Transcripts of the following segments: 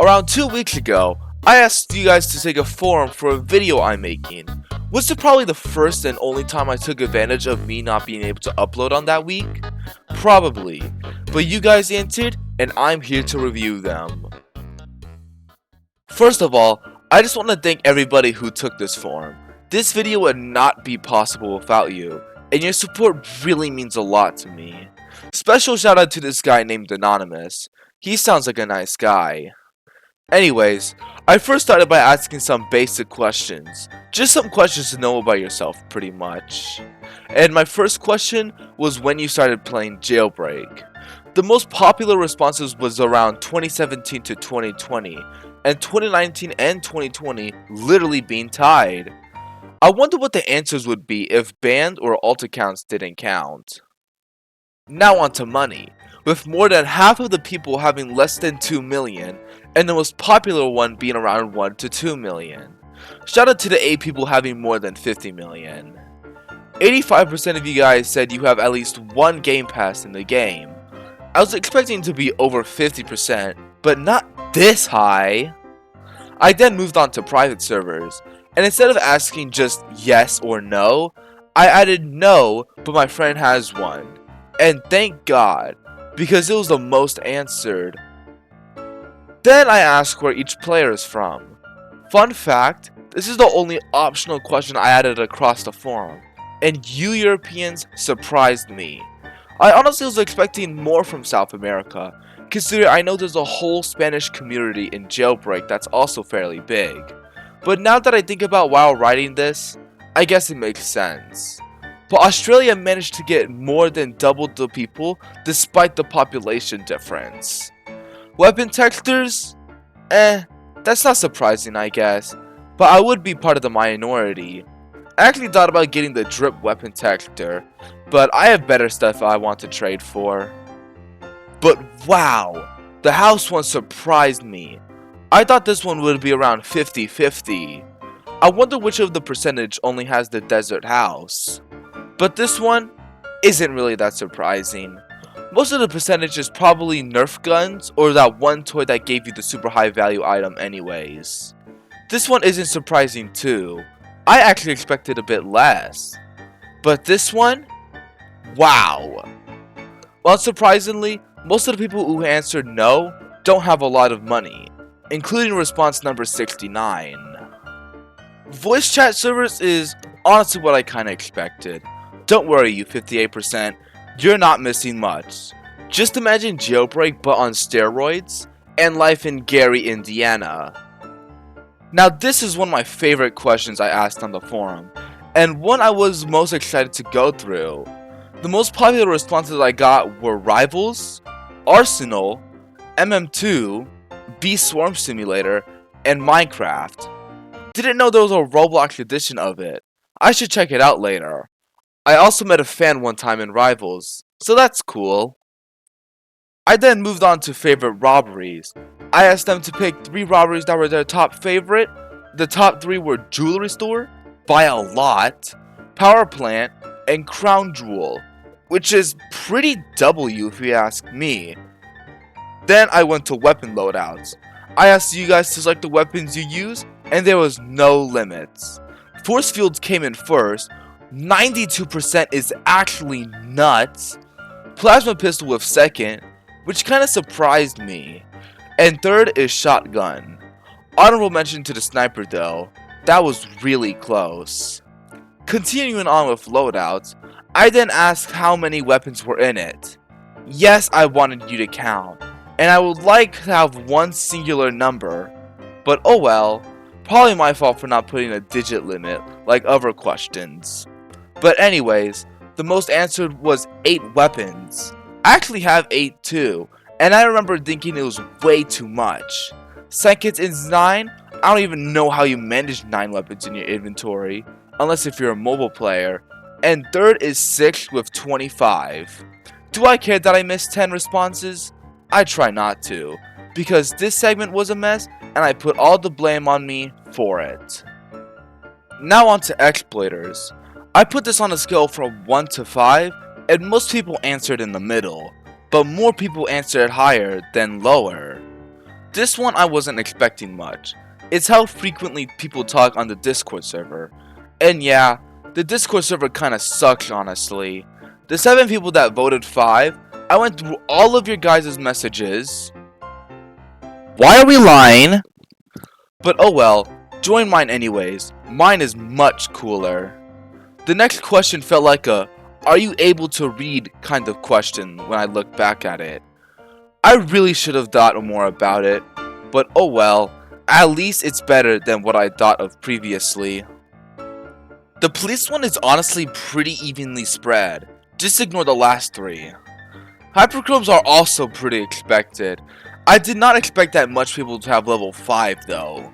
Around 2 weeks ago, I asked you guys to take a forum for a video I'm making. Was it probably the first and only time I took advantage of me not being able to upload on that week? Probably, but you guys answered and I'm here to review them. First of all, I just want to thank everybody who took this forum. This video would not be possible without you, and your support really means a lot to me. Special shout out to this guy named Anonymous. He sounds like a nice guy. Anyways, I first started by asking some basic questions. Just some questions to know about yourself, pretty much. And my first question was when you started playing Jailbreak. The most popular responses was around 2017 to 2020, and 2019 and 2020 literally being tied. I wonder what the answers would be if banned or alt accounts didn't count. Now on to money, with more than half of the people having less than 2 million, and the most popular one being around 1 to 2 million. Shout out to the 8 people having more than 50 million. 85% of you guys said you have at least one game pass in the game. I was expecting to be over 50%, but not this high. I then moved on to private servers, and instead of asking just yes or no, I added no, but my friend has one. And thank God, because it was the most answered. Then I asked where each player is from. Fun fact, this is the only optional question I added across the forum, and you Europeans surprised me. I honestly was expecting more from South America, considering I know there's a whole Spanish community in Jailbreak that's also fairly big. But now that I think about while writing this, I guess it makes sense. But Australia managed to get more than double the people despite the population difference. Weapon textures? That's not surprising I guess, but I would be part of the minority. I actually thought about getting the drip weapon texture, but I have better stuff I want to trade for. But wow, the house one surprised me. I thought this one would be around 50-50. I wonder which of the percentage only has the desert house. But this one isn't really that surprising. Most of the percentage is probably Nerf guns or that one toy that gave you the super high value item anyways. This one isn't surprising too. I actually expected a bit less. But this one? Wow. Well, surprisingly, most of the people who answered no don't have a lot of money, including response number 69. Voice chat servers is honestly what I kinda expected. Don't worry you 58%, you're not missing much. Just imagine Jailbreak but on steroids, and life in Gary, Indiana. Now this is one of my favorite questions I asked on the forum, and one I was most excited to go through. The most popular responses I got were Rivals, Arsenal, MM2, Bee Swarm Simulator, and Minecraft. Didn't know there was a Roblox edition of it. I should check it out later. I also met a fan one time in Rivals, so that's cool. I then moved on to favorite robberies. I asked them to pick 3 robberies that were their top favorite. The top 3 were Jewelry Store, by a lot, Power Plant, and Crown Jewel, which is pretty W if you ask me. Then I went to weapon loadouts. I asked you guys to select the weapons you use, and there was no limits. Force fields came in first. 92% is actually nuts. Plasma pistol with second, which kinda surprised me. And third is shotgun. Honorable mention to the sniper though, that was really close. Continuing on with loadouts, I then asked how many weapons were in it. Yes, I wanted you to count, and I would like to have one singular number, but oh well, probably my fault for not putting a digit limit like other questions. But anyways, the most answered was 8 weapons. I actually have 8 too, and I remember thinking it was way too much. Second is 9. I don't even know how you manage 9 weapons in your inventory, unless if you're a mobile player. And third is 6 with 25. Do I care that I missed 10 responses? I try not to, because this segment was a mess and I put all the blame on me for it. Now on to exploiters. I put this on a scale from 1 to 5, and most people answered in the middle, but more people answered higher than lower. This one I wasn't expecting much. It's how frequently people talk on the Discord server. And yeah, the Discord server kinda sucks honestly. The 7 people that voted 5, I went through all of your guys' messages. Why are we lying? But oh well, join mine anyways. Mine is much cooler. The next question felt like a "are you able to read" kind of question when I look back at it. I really should have thought more about it, but oh well, at least it's better than what I thought of previously. The police one is honestly pretty evenly spread, just ignore the last 3. Hyperchromes are also pretty expected. I did not expect that much people to have level 5 though.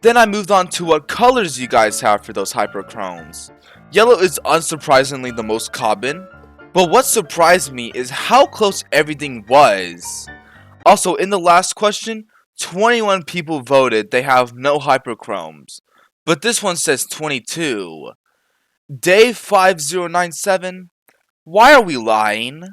Then I moved on to what colors you guys have for those hyperchromes. Yellow is unsurprisingly the most common, but what surprised me is how close everything was. Also, in the last question, 21 people voted they have no hyperchromes, but this one says 22. Day 5097, why are we lying?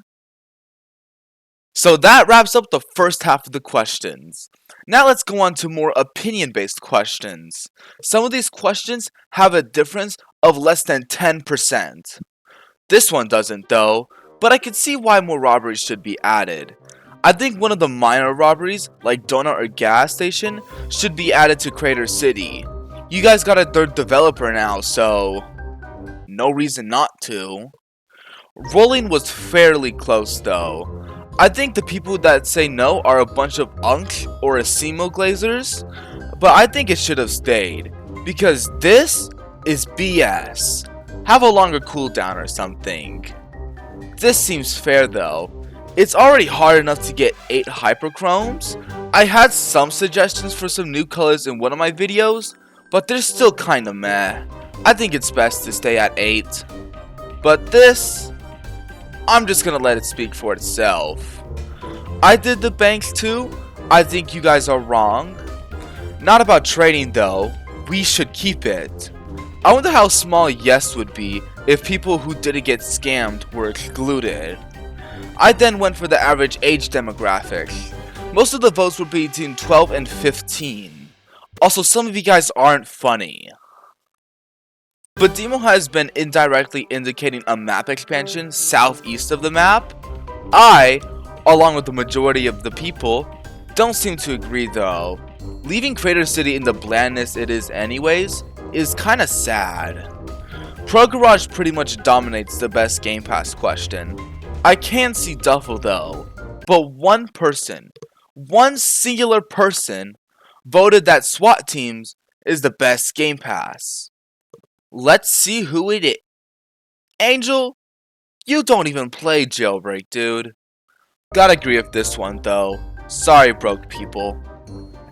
So that wraps up the first half of the questions. Now let's go on to more opinion-based questions. Some of these questions have a difference of less than 10%. This one doesn't though, but I can see why more robberies should be added. I think one of the minor robberies, like Donut or Gas Station, should be added to Crater City. You guys got a 3rd developer now, so no reason not to. Rolling was fairly close though. I think the people that say no are a bunch of unks or Asimo glazers, but I think it should have stayed, because this is BS. Have a longer cooldown or something. This seems fair though. It's already hard enough to get 8 hyperchromes. I had some suggestions for some new colors in one of my videos, but they're still kinda meh. I think it's best to stay at 8. But this, I'm just gonna let it speak for itself. I did the banks too. I think you guys are wrong. Not about trading though. We should keep it. I wonder how small yes would be if people who didn't get scammed were excluded. I then went for the average age demographic. Most of the votes were between 12 and 15. Also, some of you guys aren't funny. But Demo has been indirectly indicating a map expansion southeast of the map. I, along with the majority of the people, don't seem to agree though. Leaving Crater City in the blandness it is anyways is kinda sad. Pro Garage pretty much dominates the best Game Pass question. I can see Duffel though, but one person, one singular person, voted that SWAT teams is the best Game Pass. Let's see who it is. Angel, you don't even play Jailbreak, dude. Gotta agree with this one though. Sorry, broke people.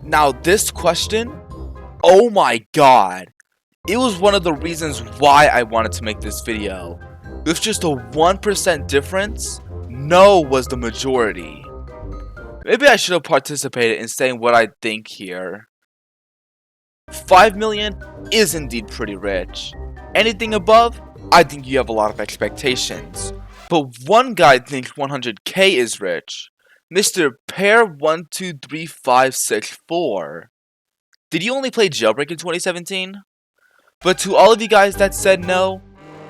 Now this question, oh my god. It was one of the reasons why I wanted to make this video. With just a 1% difference, no was the majority. Maybe I should have participated in saying what I think here. 5 million is indeed pretty rich. Anything above, I think you have a lot of expectations. But one guy thinks 100k is rich. Mr. Pair 123564. Did you only play Jailbreak in 2017? But to all of you guys that said no,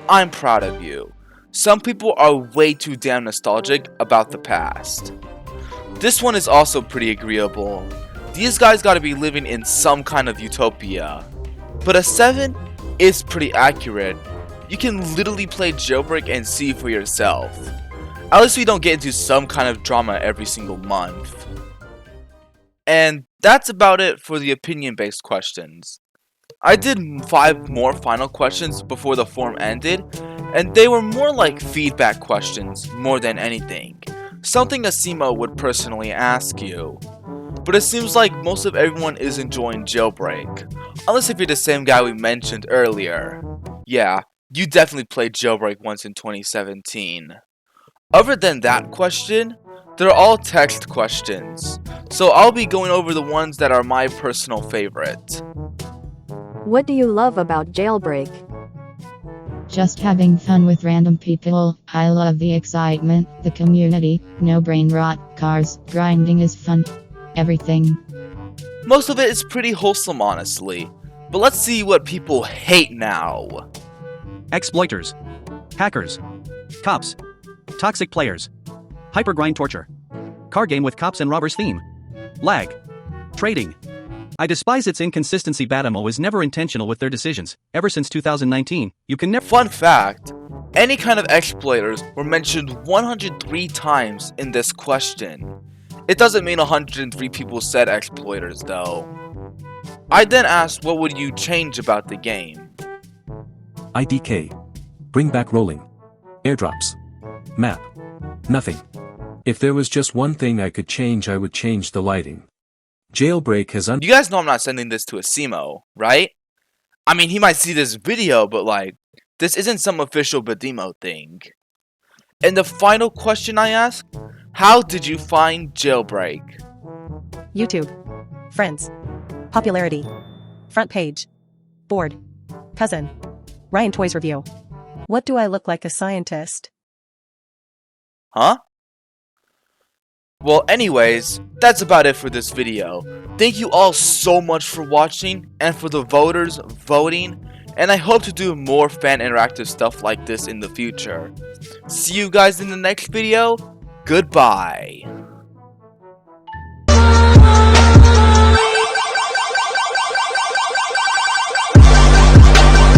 I'm proud of you. Some people are way too damn nostalgic about the past. This one is also pretty agreeable. These guys gotta be living in some kind of utopia. But a 7 is pretty accurate. You can literally play Jailbreak and see for yourself. At least we don't get into some kind of drama every single month. And that's about it for the opinion-based questions. I did 5 more final questions before the form ended, and they were more like feedback questions more than anything. Something Asimo would personally ask you. But it seems like most of everyone is enjoying Jailbreak. Unless if you're the same guy we mentioned earlier. Yeah, you definitely played Jailbreak once in 2017. Other than that question, they're all text questions. So I'll be going over the ones that are my personal favorite. What do you love about Jailbreak? Just having fun with random people. I love the excitement, the community, no brain rot, cars, grinding is fun. Everything. Most of it is pretty wholesome, honestly. But let's see what people hate now. Exploiters. Hackers. Cops. Toxic players. Hypergrind torture. Car game with cops and robbers theme. Lag. Trading. I despise its inconsistency. Batamo was never intentional with their decisions. Ever since 2019, you can never— Fun fact, any kind of exploiters were mentioned 103 times in this question. It doesn't mean 103 people said exploiters though. I then asked what would you change about the game. IDK. Bring back rolling. Airdrops. Map. Nothing. If there was just one thing I could change, I would change the lighting. Jailbreak has You guys know I'm not sending this to Asimo, right? I mean, he might see this video, but like, this isn't some official Badimo thing. And the final question I asked, how did you find Jailbreak? YouTube. Friends. Popularity. Front page. Board. Cousin. Ryan Toys Review. What do I look like, a scientist? Huh? Well, anyways, that's about it for this video. Thank you all so much for watching and for the voters voting, and I hope to do more fan interactive stuff like this in the future. See you guys in the next video. Goodbye.